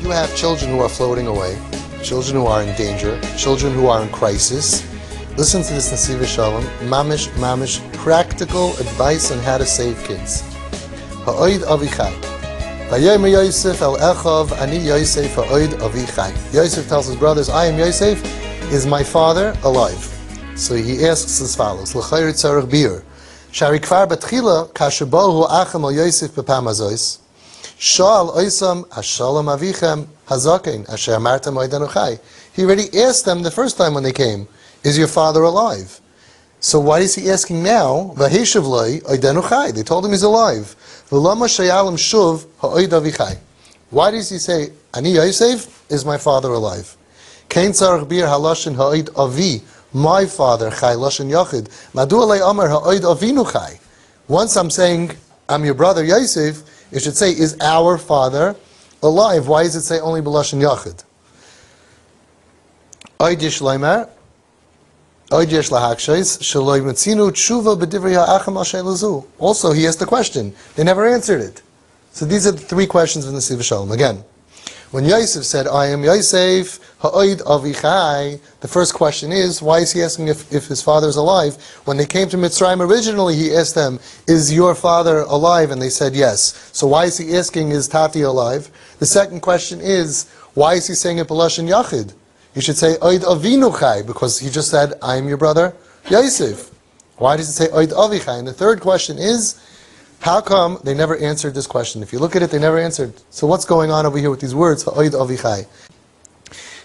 you have children who are floating away, children who are in danger, children who are in crisis, listen to this Nasiv Shalom, mamish, practical advice on how to save kids. Ha'oid avichai. Vayomer Yosef el Echav, ani Yosef ha'oid avichai. Yosef tells his brothers, I am Yosef, is my father alive? So he asks as follows, L'chayr tzarech bir. Shari kvar betchila, kashabohu achem al Yosef bepam hazois. Shal oisam hashalom avichem hazaken asher amartem oidenu chai. He already asked them the first time when they came, is your father alive? So why is he asking now? V'hishav loi oidenu chai. They told him he's alive. V'lama shayalim shuv ha'oid avichai. Why does he say, Ani Yosef, is my father alive? Kein tzarech bir haloshin ha'oid avi, my father chai loshin yachid. Madu alei amar ha'oid avinu chai. Once I'm saying, I'm your brother Yosef, it should say, is our father alive? Why does it say only b'loshin yachid? Oid yesh loimer, oid yesh lahakshais, shaloi metzinu tshuva b'divrei ha'achem al shei lezu. Also, he asked the question. They never answered it. So these are the three questions of Nasiv Shalom. Again, when Yosef said, I am Yosef, ha'oid avichai, the first question is, why is he asking if his father is alive? When they came to Mitzrayim originally, he asked them, is your father alive? And they said yes. So why is he asking, is Tati alive? The second question is, why is he saying it b'lashon yachid? You should say, oid avinu chai, because he just said, I am your brother Yosef. Why does it say oid avichai? And the third question is, how come they never answered this question? If you look at it, they never answered. So what's going on over here with these words? Ha'oid avichai.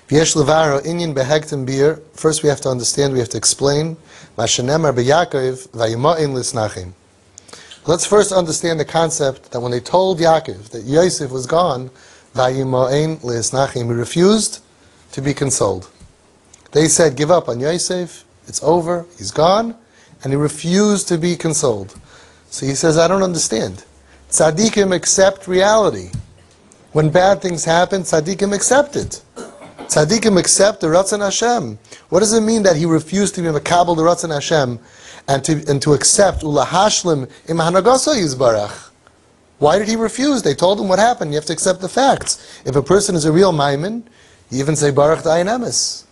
V'yesh levaro inyan behegtem bir. First we have to understand, we have to explain. Mashenemar beYaakov vayima'in lisnachim. Let's first understand the concept that when they told Yaakov that Yosef was gone, vayima'in lisnachim, he refused to be consoled. They said, give up on Yosef, it's over, he's gone, and he refused to be consoled. So he says, I don't understand. Tzaddikim accept reality. When bad things happen, tzaddikim accept it. Tzaddikim accept the Ratzon Hashem. What does it mean that he refused to be makabel the Ratzon Hashem and to accept ulahashlim im hanagaso yizbarach? Why did he refuse? They told him what happened. You have to accept the facts. If a person is a real maimin, you even say baruch dayan emes.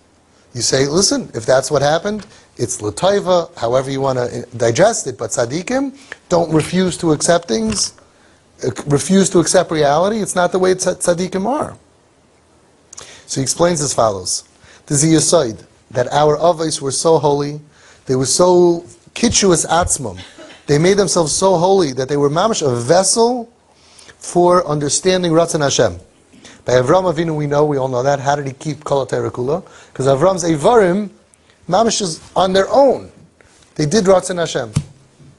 You say, listen, if that's what happened, it's l'taiva, however you want to digest it, but tzaddikim don't refuse to accept things, refuse to accept reality. It's not the way tzaddikim are. So he explains as follows. There's a yesod that our avos were so holy, they were so kitchuas atzmum, they made themselves so holy that they were mamash a vessel for understanding Ratzon Hashem. By Avram Avinu we all know that. How did he keep Kol HaTorah Kula? Because Avram's Eivarim, mamash is on their own. They did Ratzon Hashem.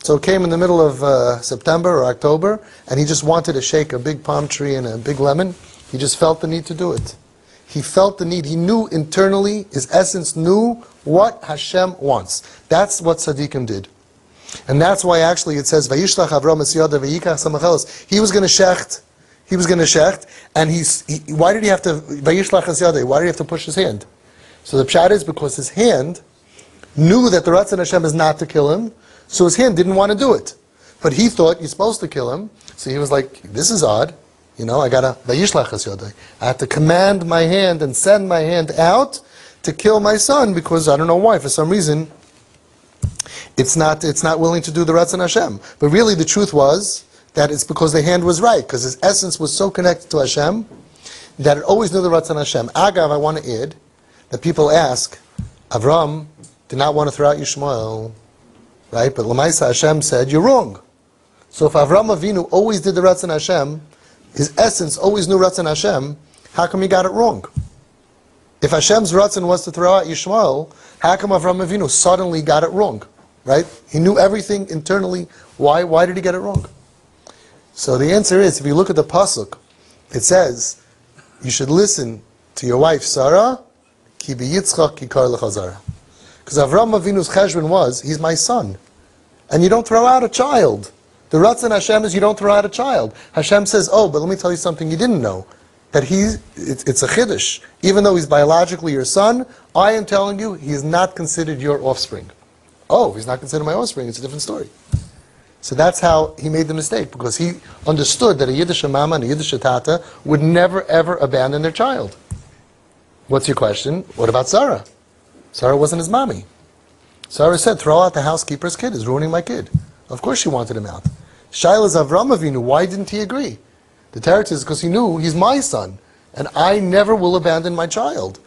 So it came in the middle of September or October, and he just wanted to shake a big palm tree and a big lemon. He just felt the need to do it. He felt the need. He knew internally, his essence knew what Hashem wants. That's what Tzaddikim did. And that's why actually it says, Vayishlach Avram es yadav vayikach samachelos. He was going to shecht, and why did he have to, Vayishlach es yadav, why did he have to push his hand? So the pshat is because his hand knew that the Ratzon Hashem is not to kill him, so his hand didn't want to do it. But he thought you're supposed to kill him, so he was like, this is odd. I gotta, I have to command my hand and send my hand out to kill my son because I don't know why, for some reason, it's not willing to do the Ratzon Hashem. But really the truth was that it's because the hand was right, because his essence was so connected to Hashem that it always knew the Ratzon Hashem. Agav, I want to add that people ask, Avram did not want to throw out Yishmael, right? But Lamaisa Hashem said, you're wrong. So if Avram Avinu always did the Ratzon Hashem, his essence always knew Ratzon Hashem, how come he got it wrong? If Hashem's Ratzon was to throw out Yishmael, how come Avram Avinu suddenly got it wrong? Right? He knew everything internally. Why did he get it wrong? So the answer is, if you look at the pasuk, it says, you should listen to your wife Sarah, ki biyitzchak kikar lechazara. Because Avram Avinu's cheshbon was, he's my son. And you don't throw out a child. The Ratzon Hashem is you don't throw out a child. Hashem says, oh, but let me tell you something you didn't know. That it's a chiddush. Even though he's biologically your son, I am telling you, he is not considered your offspring. Oh, he's not considered my offspring, it's a different story. So that's how he made the mistake, because he understood that a Yiddish mama and a Yiddish tata would never ever abandon their child. What's your question? What about Sarah? Sarah wasn't his mommy. Sarah said, throw out the housekeeper's kid, is ruining my kid. Of course she wanted him out. Shaila's Avram Avinu, why didn't he agree? The Torah says, because he knew he's my son, and I never will abandon my child.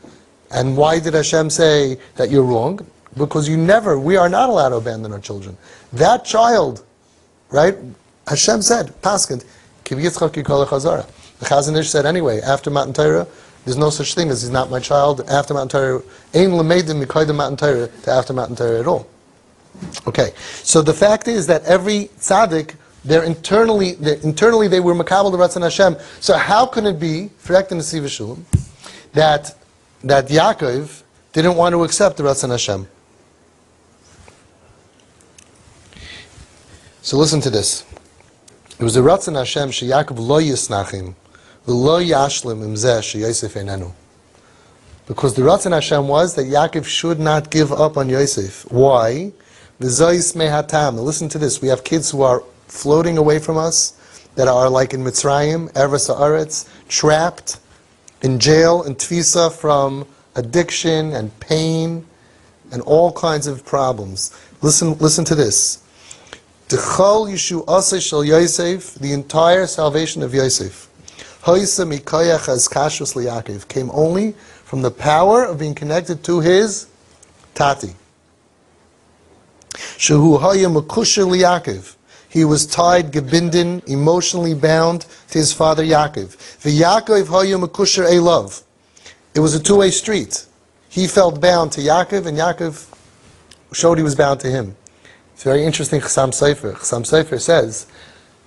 And why did Hashem say that you're wrong? Because we are not allowed to abandon our children. That child, right? Hashem said, Paskant, Kiv Yitzchak Yikol Chazara. The Chazon Ish said anyway, after Matan Torah, there's no such thing as he's not my child. After Matan Torah, Ein Lameidim Mikoydim Matan Torah to after Matan Torah at all. Okay, so the fact is that every tzaddik, internally they were makabel the Ratzon Hashem. So how can it be, correct in the Siva Shulam, that Yaakov didn't want to accept the Ratzon Hashem? So listen to this. It was the Ratzon Hashem she Yaakov lo yisnachim v'lo yashlim imzeh she Yosef einenu. Because the Ratzon Hashem was that Yaakov should not give up on Yosef. Why? V'zois mehatam. Listen to this. We have kids who are floating away from us, that are like in Mitzrayim, Eretz Haaretz, trapped in jail and tfisa from addiction and pain and all kinds of problems. Listen to this. D'chol yishu asay shel Yosef, the entire salvation of Yosef, hoysa mikoyach as kashrus liYaakov, came only from the power of being connected to his tati. Shehu haya mekusher liYaakov, he was tied, gebinden, emotionally bound to his father Yaakov. V'Yaakov haya mekusher elav. It was a two-way street. He felt bound to Yaakov, and Yaakov showed he was bound to him. It's very interesting, Chassam Sofer. Chassam Sofer says,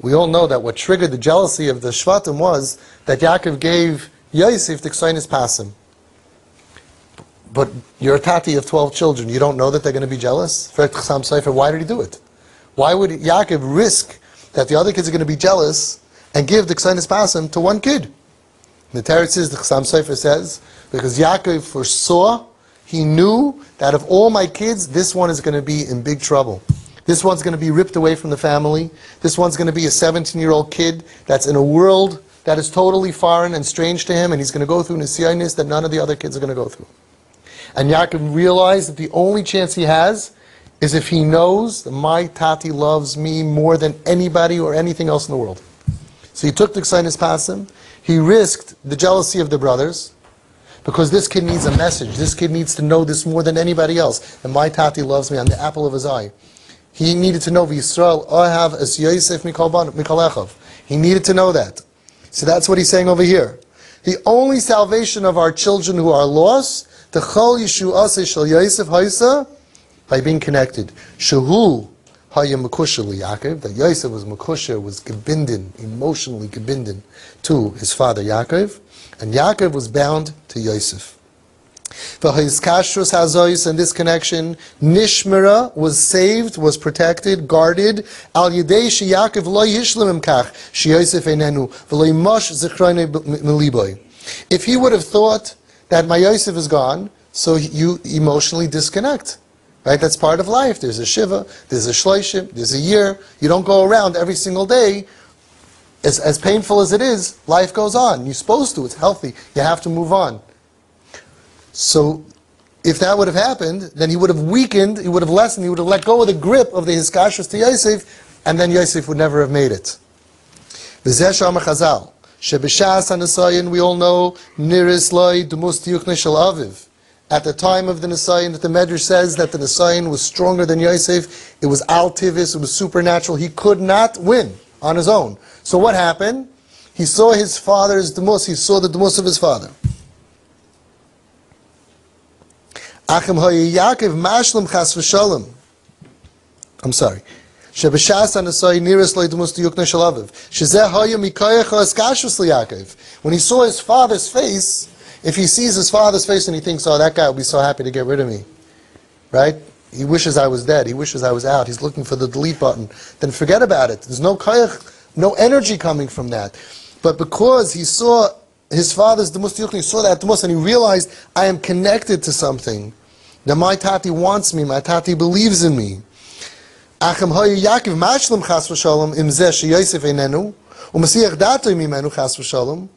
we all know that what triggered the jealousy of the Shvatim was that Yaakov gave Yosef the Ksainis Pasim. But you're a tati of 12 children, you don't know that they're going to be jealous? For Chassam Sofer, why did he do it? Why would Yaakov risk that the other kids are going to be jealous and give the Ksainis Pasim to one kid? The Torah says, the Chassam Sofer says, because Yaakov foresaw, he knew that of all my kids, this one is going to be in big trouble. This one's going to be ripped away from the family. This one's going to be a 17-year-old kid that's in a world that is totally foreign and strange to him, and he's going to go through nisyanis that none of the other kids are going to go through. And Yaakov realized that the only chance he has is if he knows that my tati loves me more than anybody or anything else in the world. So he took the Ksainis Pasim, he risked the jealousy of the brothers, because this kid needs a message. This kid needs to know this more than anybody else. And my tati loves me, I'm the apple of his eye. He needed to know, V'Yisrael ohav es Yosef mikol echav. He needed to know that. So that's what he's saying over here. The only salvation of our children who are lost, T'chol yishu aseh shel Yosef haisa, by being connected. Shehu haya mekusher liYaakov, that Yosef was mekusher, was gebinden, emotionally gebinden to his father Yaakov, and Yaakov was bound to Yosef. V'hayis kashrus hazois, and this connection, Nishmera was saved, was protected, guarded, al yedei sheYaakov lo yishlim imkach, sheYosef einenu, v'lo yimash zichroni meliboy. If he would have thought that my Yosef is gone, so you emotionally disconnect. Right? That's part of life. There's a Shiva, there's a Shloshim, there's a year. You don't go around every single day. As painful as it is, life goes on. You're supposed to. It's healthy. You have to move on. So if that would have happened, then he would have weakened, he would have lessened, he would have let go of the grip of the Hiskashus to Yosef, and then Yosef would never have made it. V'zeh sh'amar Chazal, sheb'shas ha'nesayin, we all know, niris loy dumus tiyukne shel aviv. At the time of the Nisayan, that the Medrash says that the Nisayan was stronger than Yosef, it was al-tivis, it was supernatural, he could not win on his own. So what happened? He saw his father's dumus, he saw the dumus of his father. Achim hoye Yaakov mashlim chas v'shalom. I'm sorry. Sheb'shas ha'nesayin niris loy dumus tiyukne shel aviv. Shezeh hoye mikoyach ha'eskashus liYaakov. When he saw his father's face, if he sees his father's face and he thinks, oh, that guy will be so happy to get rid of me, right? He wishes I was dead. He wishes I was out. He's looking for the delete button. Then forget about it. There's no koyach, no energy coming from that. But because he saw his father's demus, he saw that demus, and he realized, I am connected to something. That my tati wants me. My tati believes in me. Achem hoyu Yaakov mashlim chas v'shalom im zeh sheyosef einenu u'masiach datoi mimenu chas v'shalom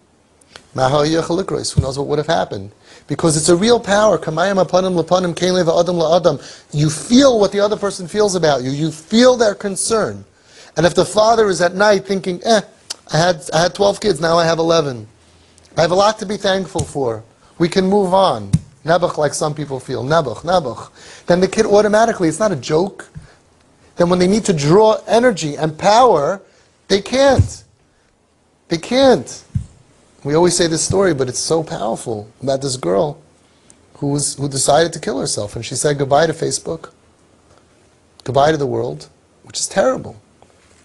ma hoyu yachal likros. Who knows what would have happened? Because it's a real power. Kamayim apanim lapanim kein leva adam la'adam. You feel what the other person feels about you. You feel their concern. And if the father is at night thinking, I had 12 kids, now I have 11. I have a lot to be thankful for. We can move on. Nebuch, like some people feel. Nebuch. Then the kid automatically, it's not a joke. Then when they need to draw energy and power, they can't. They can't. We always say this story, but it's so powerful, about this girl who decided to kill herself. And she said goodbye to Facebook, goodbye to the world, which is terrible.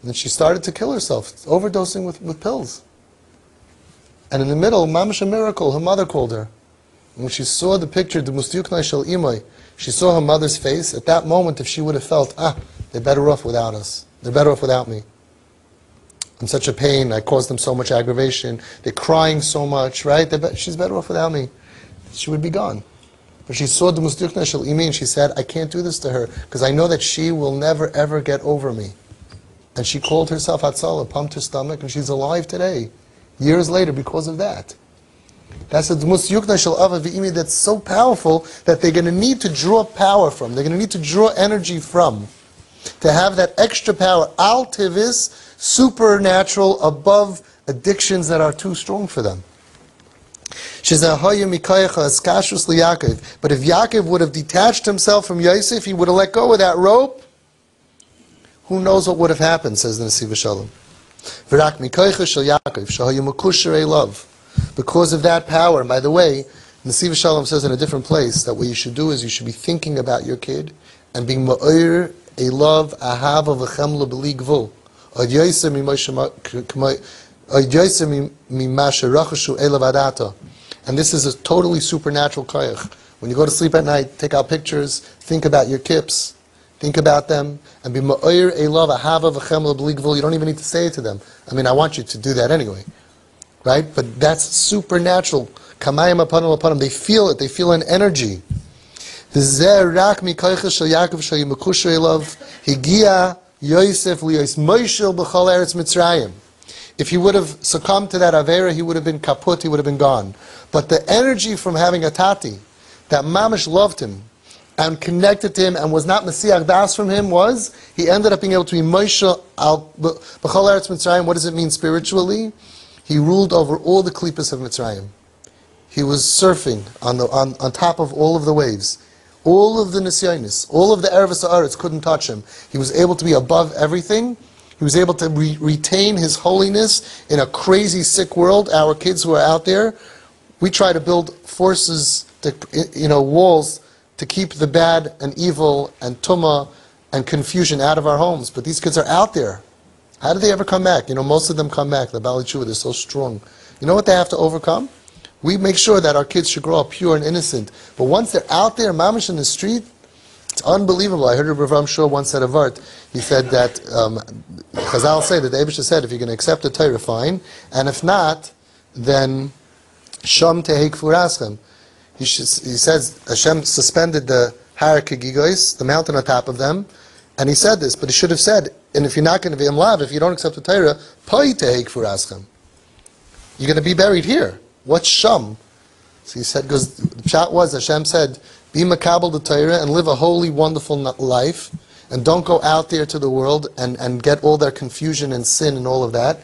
And then she started to kill herself, overdosing with pills. And in the middle, mamash a miracle, her mother called her. And when she saw the picture, the mustyuknai shel imay, she saw her mother's face. At that moment, if she would have felt, they're better off without us. They're better off without me. I'm such a pain, I caused them so much aggravation, they're crying so much, right? She's better off without me. She would be gone. But she saw the mustyuknai shel imay and she said, I can't do this to her, because I know that she will never ever get over me. And she called herself Hatzalah, pumped her stomach, and she's alive today, years later, because of that. That's the mustyuknai shel ava v'imi that's so powerful that they're going to need to draw power from. They're going to need to draw energy from. To have that extra power, al tivis, supernatural, above addictions that are too strong for them. But if Yaakov would have detached himself from Yosef, he would have let go of that rope, who knows what would have happened, says the Nesiv Shalom. Because of that power, and by the way, Nesiv Shalom says in a different place that what you should do is you should be thinking about your kid and being ma'ir a love, ahava v'chemla b'li gvul. And this is a totally supernatural koyach. When you go to sleep at night, take out pictures, think about your kips, think about them, and be ma'ir a love, ahava v'chemla b'li gvul. You don't even need to say it to them. I mean, I want you to do that anyway. Right? But that's supernatural. Kamayim apanim apanim. They feel it. They feel an energy. If he would have succumbed to that avera, he would have been kaput, he would have been gone. But the energy from having a tati, that mamish loved him, and connected to him, and was not Mesiach Das from him, was, he ended up being able to be Moshel al b'chol eretz Mitzrayim. What does it mean spiritually? He ruled over all the klipas of Mitzrayim. He was surfing on top of all of the waves. All of the Nisyonis, all of the Erev Haaretz couldn't touch him. He was able to be above everything. He was able to retain his holiness in a crazy, sick world. Our kids who are out there, we try to build forces, walls to keep the bad and evil and tumah and confusion out of our homes. But these kids are out there. How do they ever come back? Most of them come back. The Baalei Tshuva, they're so strong. You know what they have to overcome? We make sure that our kids should grow up pure and innocent. But once they're out there, mamish in the street, it's unbelievable. I heard Rav Ram Shor once said a vart. He said that, Chazal say that the Eibusha said, if you're going to accept the Torah, fine. And if not, then Sham tehei kfuraschem. He says Hashem suspended the Har Kegigos, the mountain on top of them, and he said this, but he should have said, and if you're not going to be in love, if you don't accept the Torah, Pai tehei kfuraschem. You're going to be buried here. What's Sham? So he said, because the pshat was, Hashem said, be makabel the Torah and live a holy, wonderful life, and don't go out there to the world and get all their confusion and sin and all of that.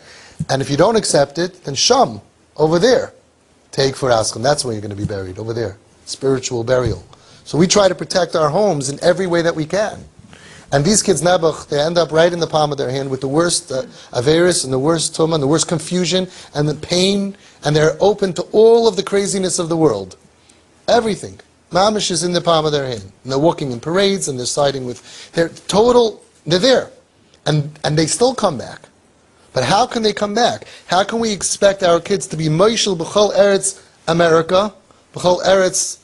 And if you don't accept it, then Sham, over there. Take for Askim. That's where you're going to be buried, over there. Spiritual burial. So we try to protect our homes in every way that we can. And these kids, Nebuch, they end up right in the palm of their hand with the worst averis and the worst tumah and the worst confusion and the pain, and they're open to all of the craziness of the world. Everything. Mamish is in the palm of their hand. And they're walking in parades and they're siding with... They're there. And they still come back. But how can they come back? How can we expect our kids to be Moshel B'chol Eretz America, B'chol Eretz,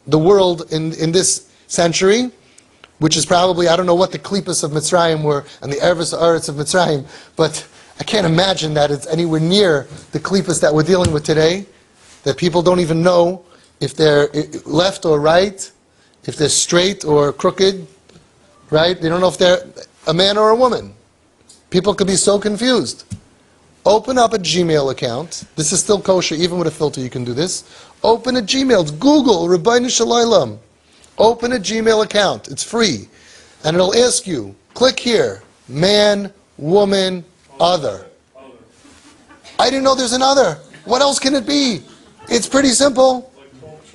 the world in this century, which is probably, I don't know what the Klipas of Mitzrayim were, and the Erev Haaretz of Mitzrayim, but I can't imagine that it's anywhere near the Klipas that we're dealing with today, that people don't even know if they're left or right, if they're straight or crooked, right? They don't know if they're... a man or a woman? People could be so confused. Open up a Gmail account. This is still kosher, even with a filter you can do this. Open a Gmail. Google Rabbeinu Shalom. Open a Gmail account. It's free. And it'll ask you, click here, man, woman, other. I didn't know there's an other. What else can it be? It's pretty simple.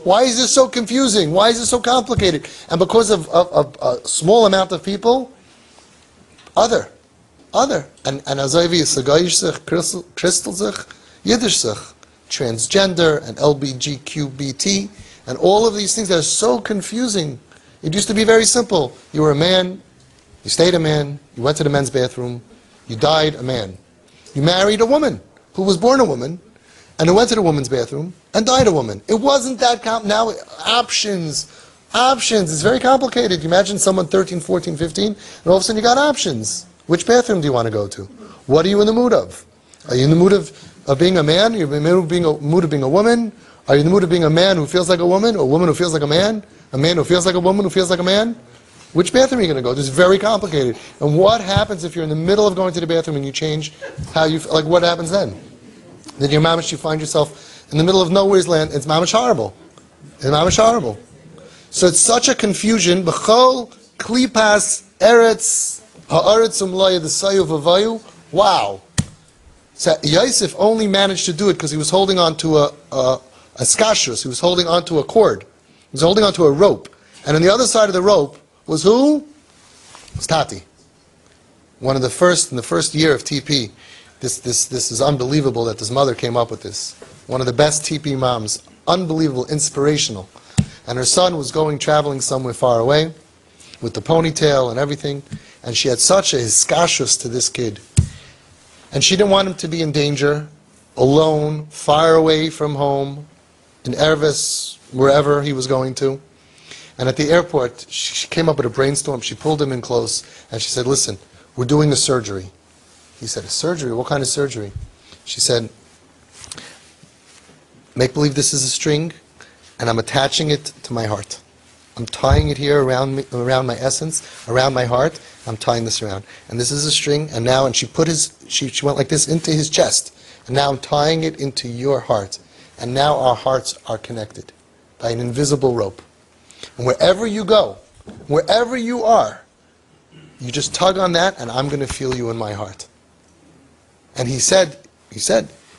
Why is this so confusing? Why is this so complicated? And because of a small amount of people, other. And azavi is sagayishich, kristalzich, yiddishich, transgender, and LBGQBT, and all of these things that are so confusing. It used to be very simple. You were a man, you stayed a man, you went to the men's bathroom, you died a man. You married a woman who was born a woman, and who went to the woman's bathroom and died a woman. It wasn't that now options. It's very complicated. You imagine someone 13, 14, 15, and all of a sudden you got options. Which bathroom do you want to go to? What are you in the mood of? Are you in the mood of being a man? Are you in the mood of being a woman? Are you in the mood of being a man who feels like a woman, or a woman who feels like a man who feels like a woman who feels like a man? Which bathroom are you going to go to? It's very complicated. And what happens if you're in the middle of going to the bathroom and you change how you feel? Like, what happens then? Then your mamish, you find yourself in the middle of nowhere's land. It's mamish horrible. It's mamish horrible. So it's such a confusion. B'chol klipas eretz ha'aretz umlaya d'sayu v'vayu. Wow. So Yosef only managed to do it because he was holding on to a skashus. He was holding on to a cord. He was holding on to a rope. And on the other side of the rope was who? It was Tati. In the first year of TP. This is unbelievable that this mother came up with this. One of the best TP moms. Unbelievable, inspirational. And her son was traveling somewhere far away with the ponytail and everything. And she had such a hiskashus to this kid. And she didn't want him to be in danger, alone, far away from home, in Ervis, wherever he was going to. And at the airport, she came up with a brainstorm. She pulled him in close and she said, listen, we're doing a surgery. He said, a surgery? What kind of surgery? She said, make believe this is a string, and I'm attaching it to my heart. I'm tying it here around my essence, around my heart. I'm tying this around. And this is a string, and now, and she went like this into his chest. And now I'm tying it into your heart. And now our hearts are connected by an invisible rope. And wherever you go, wherever you are, you just tug on that, and I'm going to feel you in my heart. And he said,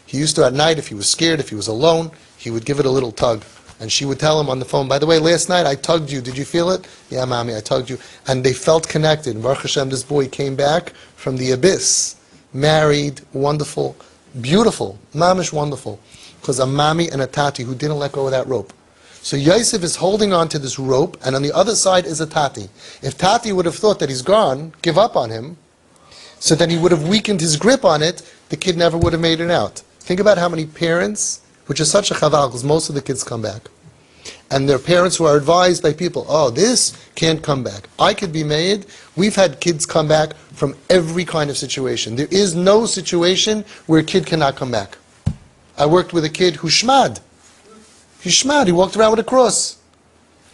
he used to at night, if he was scared, if he was alone, he would give it a little tug. And she would tell him on the phone, by the way, last night I tugged you. Did you feel it? Yeah, mommy, I tugged you. And they felt connected. And Baruch Hashem, this boy came back from the abyss, married, wonderful, beautiful, mamish wonderful. Because a mommy and a tati who didn't let go of that rope. So Yosef is holding on to this rope, and on the other side is a tati. If tati would have thought that he's gone, give up on him, so that he would have weakened his grip on it, the kid never would have made it out. Think about how many parents, which is such a chaval, because most of the kids come back. And they're parents who are advised by people, oh, this can't come back. I could be made. We've had kids come back from every kind of situation. There is no situation where a kid cannot come back. I worked with a kid who shmad. He shmad. He walked around with a cross.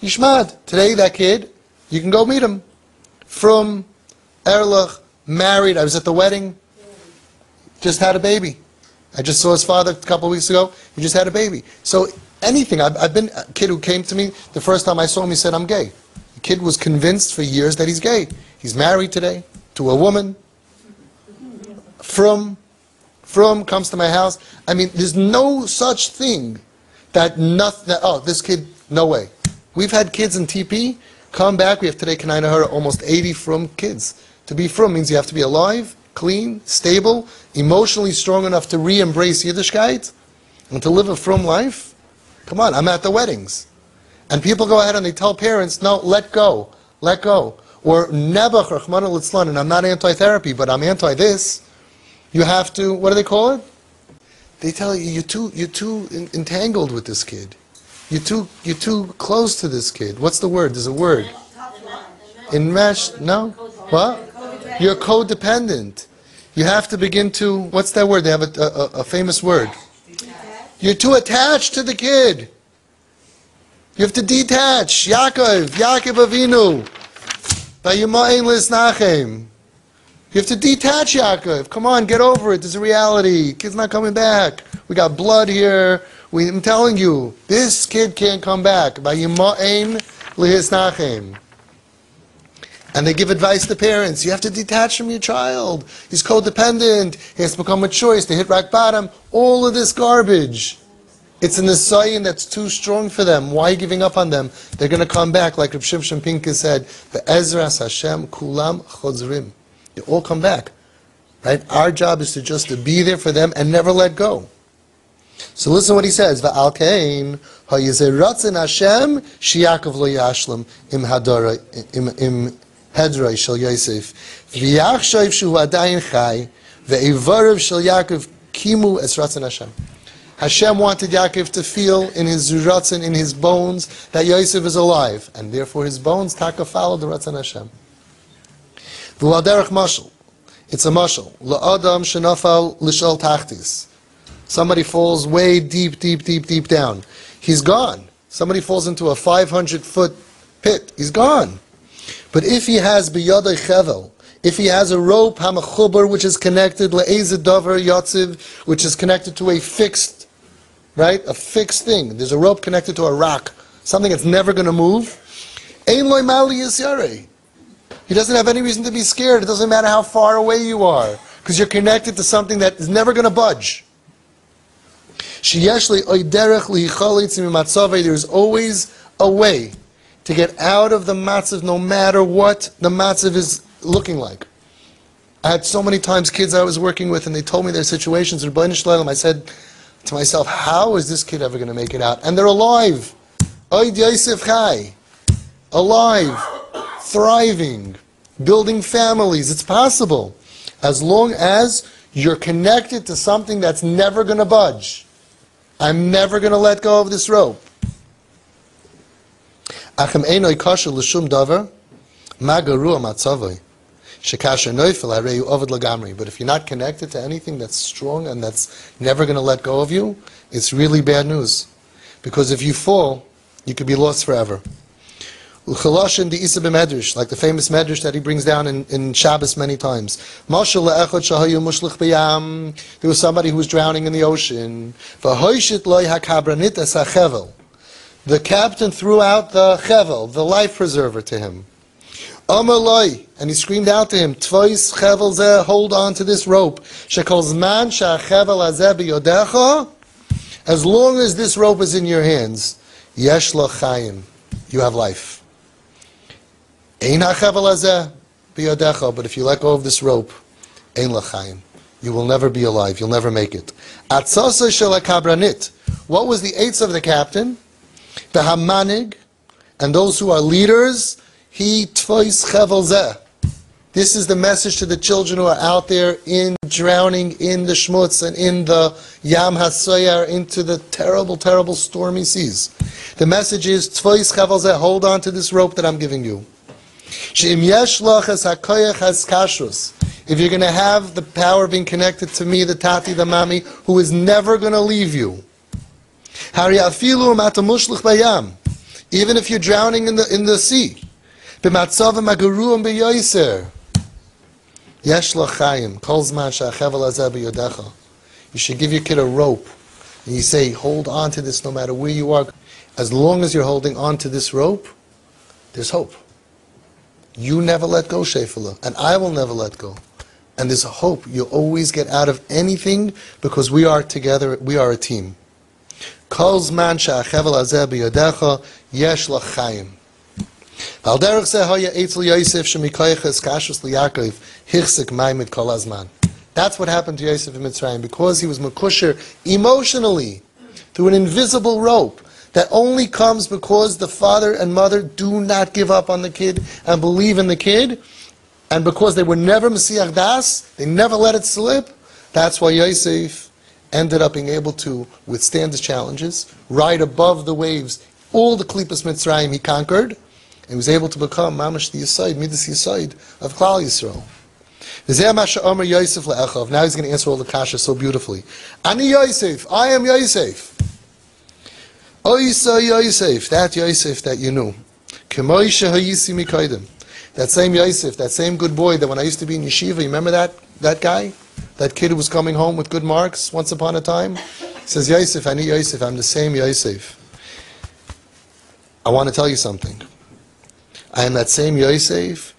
He shmad. Today, that kid, you can go meet him. From Erlach, married. I was at the wedding. Just had a baby. I just saw his father a couple of weeks ago. He just had a baby. So anything. I've been a kid who came to me, the first time I saw him, he said, I'm gay. The kid was convinced for years that he's gay. He's married today to a woman. From comes to my house. I mean, there's no such thing that nothing, oh, this kid, no way. We've had kids in TP come back. We have today, Kanaina Hura, almost 80 from kids. To be from means you have to be alive, clean, stable, emotionally strong enough to re-embrace Yiddishkeit and to live a from life. Come on, I'm at the weddings. And people go ahead and they tell parents, no, let go, let go. Or Nebuch, Rachmana Litzlan, and I'm not anti-therapy, but I'm anti-this. You have to, what do they call it? They tell you, you're too entangled with this kid. You're too close to this kid. What's the word? There's a word. Enmeshed? No? What? You're codependent. You have to begin to, what's that word? They have a famous word. You're too attached to the kid. You have to detach. Yaakov Avinu. Vayima'in lisnachem. You have to detach Yaakov. Come on, get over it. There's a reality. Kid's not coming back. We got blood here. I'm telling you, this kid can't come back. And they give advice to parents. You have to detach from your child. He's codependent. He has to become a choice. They hit rock bottom. All of this garbage. It's an Nisayan that's too strong for them. Why are you giving up on them? They're going to come back, like Reb Shimshon Pincus said, EZRAS Hashem kulam chozrim. They all come back. Right? Our job is to just to be there for them and never let go. So listen what he says. Va'al kein ha'yizeh ratzin Hashem sheyakov lo yashlam im hadara im hedroi shel Yosef v'yachshav shu adayin chai ve'ivarav shel Yaakov kimu es ratzin Hashem. Hashem wanted Yaakov to feel in his ratzin, in his bones, that Yosef is alive, and therefore his bones taka follow the ratzin Hashem. V'al derech mashal. It's a mashal. La'adam shenafal lishal tachtis. Somebody falls way deep down. He's gone. Somebody falls into a 500-foot pit. He's gone. But if he has biyadai chevel, if he has a rope, hamachuber, which is connected, le'ezed davar yatziv, which is connected to a fixed, right? A fixed thing. There's a rope connected to a rock, something that's never going to move. Ein loy mali yisyarei. He doesn't have any reason to be scared. It doesn't matter how far away you are, because you're connected to something that is never going to budge. There's always a way to get out of the matzav, no matter what the matzav is looking like. I had so many times kids I was working with, and they told me their situations. I said to myself, how is this kid ever going to make it out? And they're alive. Alive, thriving, building families. It's possible. As long as you're connected to something that's never going to budge. I'm never going to let go of this rope. But if you're not connected to anything that's strong and that's never going to let go of you, it's really bad news. Because if you fall, you could be lost forever. Like the famous medrash that he brings down in Shabbos many times. There was somebody who was drowning in the ocean. The captain threw out the chevel, the life preserver, to him. And he screamed out to him, hold on to this rope. As long as this rope is in your hands, you have life. But if you let go of this rope, you will never be alive, you'll never make it. What was the eights of the captain? The hamanig, and those who are leaders, this is the message to the children who are out there drowning in the shmutz and in the yam hasoyar, into the terrible, terrible stormy seas. The message is, hold on to this rope that I'm giving you. If you're going to have the power being connected to me, the Tati, the Mami, who is never going to leave you. Even if you're drowning in the sea. You should give your kid a rope. And you say, hold on to this no matter where you are. As long as you're holding on to this rope, there's hope. You never let go, Shefala, and I will never let go. And there's a hope. You'll always get out of anything because we are together, we are a team. Kol zman she'achevel hazeh biyodecha yesh lachayim. Al derech zeh haya eitzel Yosef shemikoyches kashus liYaakov hichsik maimid kol hazman. That's what happened to Yosef in Mitzrayim, because he was mekusher emotionally through an invisible rope that only comes because the father and mother do not give up on the kid and believe in the kid, and because they were never Mesiach Das, they never let it slip. That's why Yosef ended up being able to withstand the challenges, ride above the waves. All the Klipas Mitzrayim he conquered, and was able to become Mamash the Yisaid, Midas Yisaid of Klal Yisrael. Now he's going to answer all the kasha so beautifully. Ani Yosef, I am Yosef. Oysa Yosef, that Yosef that you knew. That same Yosef, that same good boy that when I used to be in yeshiva, you remember that guy? That kid who was coming home with good marks once upon a time? He says, Yosef, I'm the same Yosef. I want to tell you something. I am that same Yosef.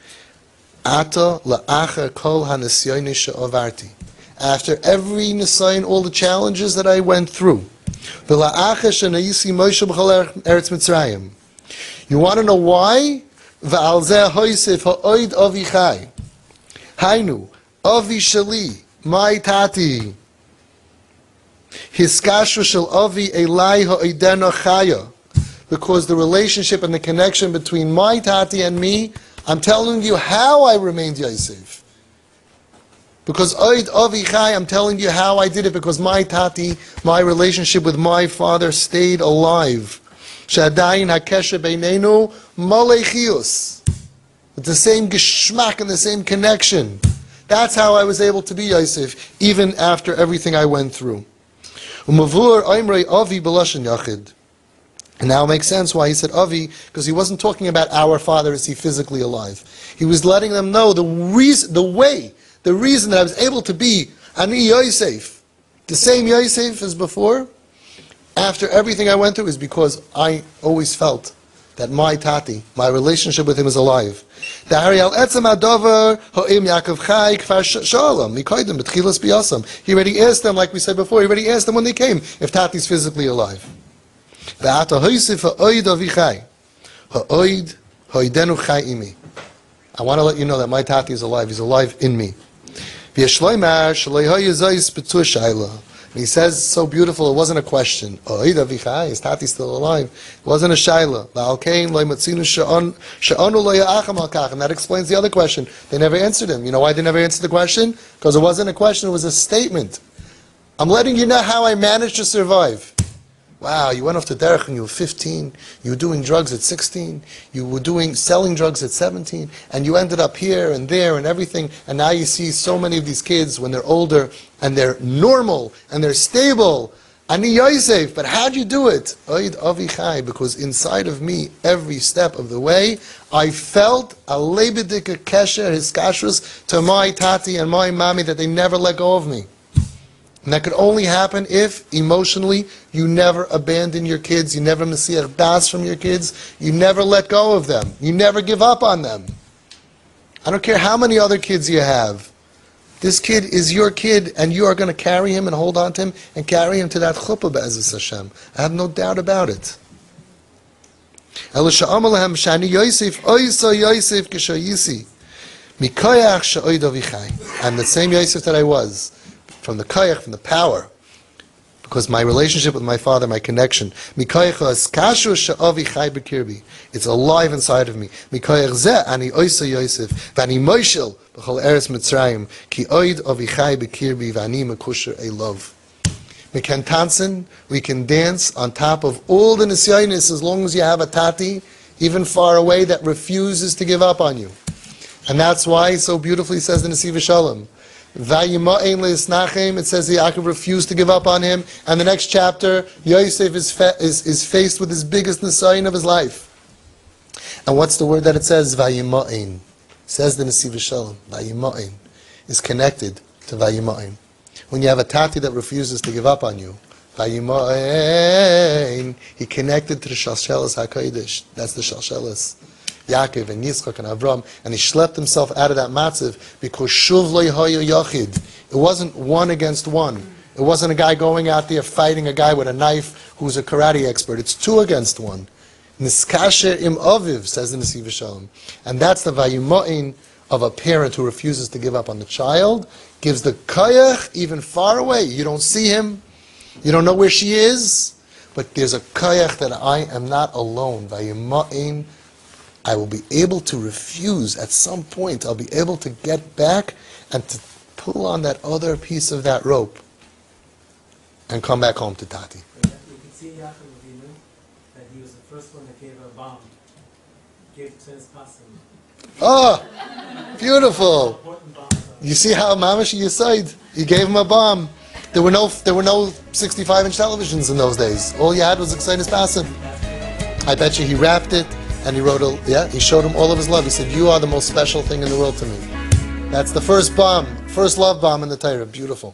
Ata la'acher kol hanisyonis she'avarti. After every nisayon, all the challenges that I went through. V'la'acher shenayisi Moshe b'chol eretz Mitzrayim. You want to know why? V'al zeh hoysef ha'oid avi chai. Hainu, avi shali, my tati. Hiskashra shel avi elai ha'oidena chaya. Because the relationship and the connection between my tati and me, I'm telling you how I remained Yosef. Because oid avi chai, I'm telling you how I did it, because my tati, my relationship with my father stayed alive. Shadayin hakesher beinenu malechius. With the same geschmack and the same connection. That's how I was able to be Yosef, even after everything I went through. Umavur oimrei avi b'lashon yachid. And now it makes sense why he said Avi, because he wasn't talking about our father as he physically alive. He was letting them know the reason that I was able to be Ani Yosef, the same Yosef as before, after everything I went through, is because I always felt that my tati, my relationship with him is alive. He already asked them, like we said before, he already asked them when they came, if tati's physically alive. I want to let you know that my tati is alive. He's alive in me. And he says so beautiful, it wasn't a question. Is tati still alive? It wasn't a shaila. And that explains the other question. They never answered him. You know why they never answered the question? Because it wasn't a question, it was a statement. I'm letting you know how I managed to survive. Wow, you went off to derech when you were 15, you were doing drugs at 16, you were selling drugs at 17, and you ended up here and there and everything, and now you see so many of these kids when they're older, and they're normal, and they're stable. Ani Yosef, but how'd you do it? Oid Avichai, because inside of me, every step of the way, I felt a lebedika kesher, his kashrus, to my tati and my mommy, that they never let go of me. And that could only happen if, emotionally, you never abandon your kids, you never mesiach das from your kids, you never let go of them, you never give up on them. I don't care how many other kids you have. This kid is your kid, and you are going to carry him and hold on to him, and carry him to that chuppah be'ezus Hashem. I have no doubt about it. I'm the same Yosef that I was. From the koyach, from the power, because my relationship with my father, my connection, it's alive inside of me. We can tanzen, we can dance on top of all the nisyonis, as long as you have a tati, even far away, that refuses to give up on you. And that's why, so beautifully says the Nesiv Shalom, it says Yaakov refused to give up on him, and the next chapter, Yosef is faced with his biggest nisayon of his life. And what's the word that it says? Vayima'in. Says the Nesiv Shalom. Vayima'in is connected to Vayima'in. When you have a tati that refuses to give up on you, Vayima'in, he connected to the Shalshelas HaKodesh. That's the Shalshelas. Yaakov and Yitzchak and Avram, and he schlepped himself out of that matzav because shuv lo yachid. It wasn't one against one. It wasn't a guy going out there fighting a guy with a knife who's a karate expert. It's two against one. Niskasher im aviv, says the Nesiv Shalom. And that's the vayima'in of a parent who refuses to give up on the child, gives the koyach even far away. You don't see him, you don't know where she is, but there's a koyach that I am not alone. Vayima'in, I will be able to refuse at some point. I'll be able to get back and to pull on that other piece of that rope and come back home to Tati. You can see Yaakov Avinu, that he was the first one that gave her a bomb. Gave it to his cousin. Oh, beautiful. You see how Mamash Yisaid, he gave him a bomb. There were no 65-inch televisions in those days. All you had was Excited Passive. I bet you he wrapped it, And he wrote he showed him all of his love. He said, you are the most special thing in the world to me. That's the first bomb, first love bomb in the Torah. Beautiful.